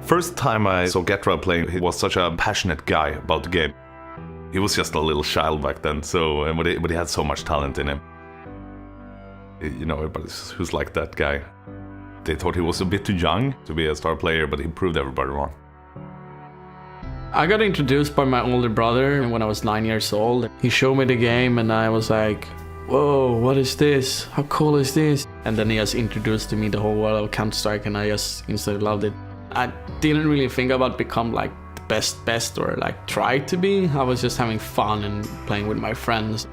First time I saw GeT playing, he was such a passionate guy about the game. He was just a little child back then, but he had so much talent in him. You know, everybody who's like that guy. They thought he was a bit too young to be a star player, but he proved everybody wrong. I got introduced by my older brother when I was 9 years old. He showed me the game and I was like, whoa, what is this? How cool is this? And then he just introduced to me the whole world of Counter-Strike and I just instantly loved it. I didn't really think about become like the best or like try to be. I was just having fun and playing with my friends.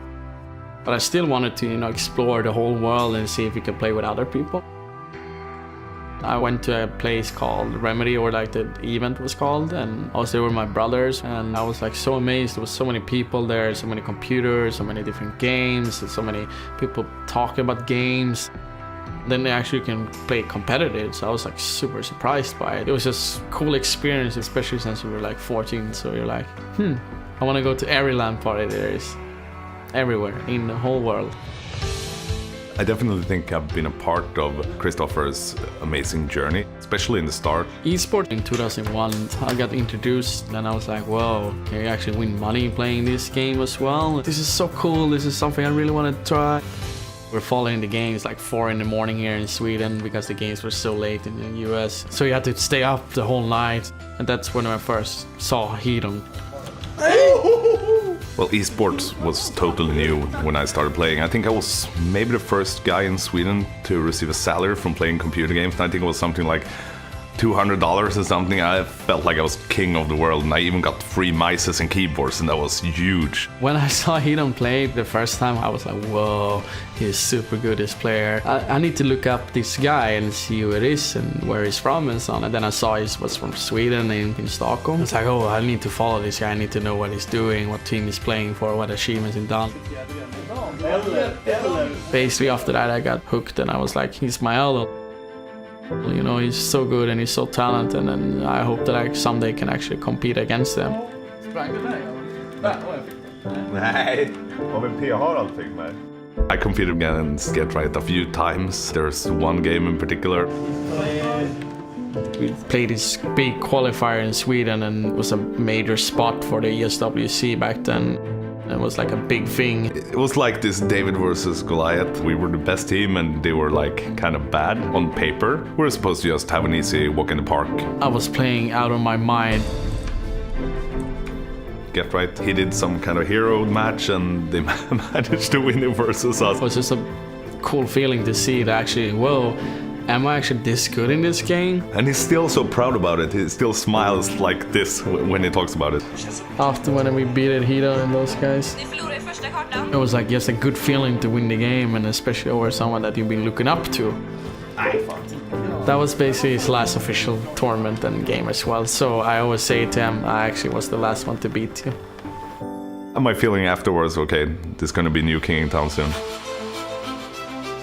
But I still wanted to, explore the whole world and see if we could play with other people. I went to a place called Remedy, or like the event was called, and I was there with my brothers and I was like so amazed. There was so many people there, so many computers, so many different games, so many people talking about games. Then they actually can play competitive, so I was like super surprised by it. It was just a cool experience, especially since we were like 14, so you're like, I want to go to every LAN party there is, everywhere, in the whole world. I definitely think I've been a part of Christopher's amazing journey, especially in the start. Esport in 2001, I got introduced and I was like, whoa, can you actually win money playing this game as well? This is so cool, this is something I really want to try. We're following the games like 4 in the morning here in Sweden because the games were so late in the US. So you had to stay up the whole night, and that's when I first saw Heaton. Well, esports was totally new when I started playing. I think I was maybe the first guy in Sweden to receive a salary from playing computer games. And I think it was something like $200 or something. I felt like I was king of the world, and I even got free mices and keyboards, and that was huge. When I saw Heaton play the first time, I was like, whoa, he's super good, this player. I need to look up this guy and see who it is and where he's from and so on. And then I saw he was from Sweden in Stockholm. It's like, oh, I need to follow this guy. I need to know what he's doing, what team he's playing for, what achievements he's done. Basically after that I got hooked and I was like, he's my idol. He's so good and he's so talented, and I hope that I someday can actually compete against them. I competed against GeT a few times. There's one game in particular. We played this big qualifier in Sweden and it was a major spot for the ESWC back then. It was like a big thing. It was like this David versus Goliath. We were the best team and they were like kind of bad on paper. We were supposed to just have an easy walk in the park. I was playing out of my mind. GeT, he did some kind of hero match and they managed to win it versus us. It was just a cool feeling to see it actually, whoa, am I actually this good in this game? And he's still so proud about it. He still smiles like this when he talks about it. After when we beat Heaton and those guys, it was like just a good feeling to win the game, and especially over someone that you've been looking up to. That was basically his last official tournament and game as well, so I always say to him, I actually was the last one to beat you. And my feeling afterwards, okay, there's gonna be new king in town soon.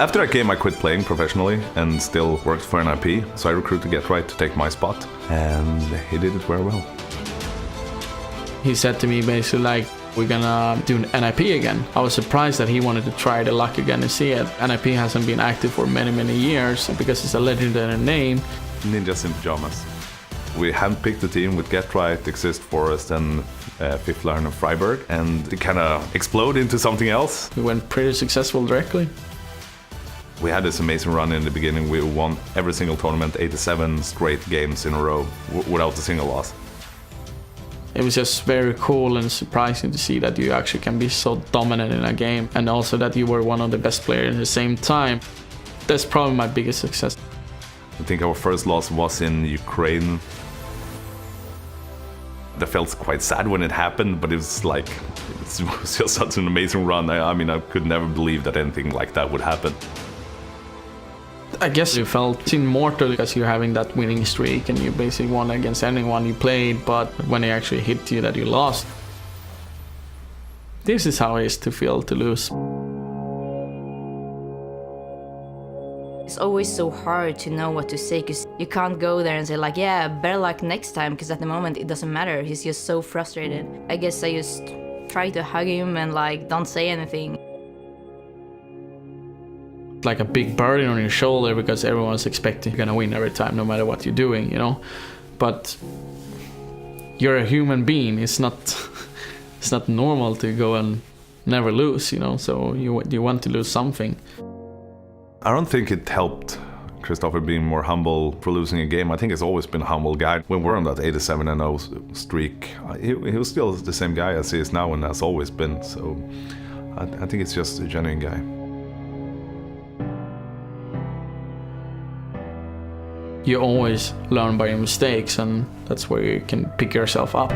After that game I quit playing professionally and still worked for NIP, so I recruited GeT to take my spot, and he did it very well. He said to me basically like, we're gonna do an NIP again. I was surprised that he wanted to try the luck again and see it. NIP hasn't been active for many years because it's a legendary name. Ninjas in Pyjamas. We handpicked the team with GeT, Exist Forest and Fifth Line of Freiburg, and it kind of exploded into something else. We went pretty successful directly. We had this amazing run in the beginning. We won every single tournament, 87 straight games in a row without a single loss. It was just very cool and surprising to see that you actually can be so dominant in a game, and also that you were one of the best players at the same time. That's probably my biggest success. I think our first loss was in Ukraine. That felt quite sad when it happened, but it was just such an amazing run. I mean, I could never believe that anything like that would happen. I guess you felt immortal because you're having that winning streak and you basically won against anyone you played, but when they actually hit you that you lost. This is how it is to feel to lose. It's always so hard to know what to say because you can't go there and say like, yeah, better luck next time, because at the moment it doesn't matter. He's just so frustrated. I guess I just try to hug him and like don't say anything. Like a big burden on your shoulder because everyone's expecting you're gonna win every time, no matter what you're doing, but you're a human being. It's not normal to go and never lose, you know, so you want to lose something. I don't think it helped Christopher being more humble for losing a game. I think he's always been a humble guy. When we're on that 87-0 streak, he was still the same guy as he is now and has always been, so I think it's just a genuine guy. You always learn by your mistakes, and that's where you can pick yourself up.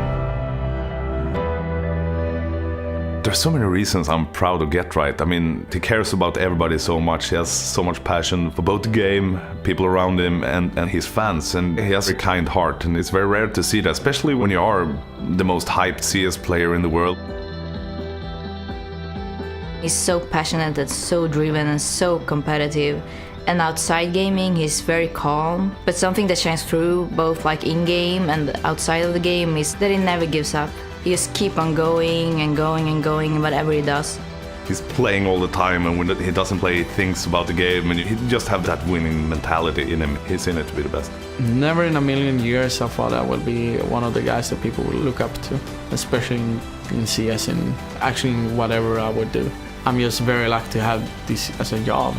There's so many reasons I'm proud of GeT. I mean, he cares about everybody so much. He has so much passion for both the game, people around him, and his fans. And he has a kind heart, and it's very rare to see that, especially when you are the most hyped CS player in the world. He's so passionate and so driven and so competitive. And outside gaming, he's very calm. But something that shines through, both like in-game and outside of the game, is that he never gives up. He just keep on going and going and going, whatever he does. He's playing all the time, and when he doesn't play, he thinks about the game, and he just have that winning mentality in him. He's in it to be the best. Never in a million years I thought I would be one of the guys that people would look up to, especially in CS and actually in whatever I would do. I'm just very lucky to have this as a job.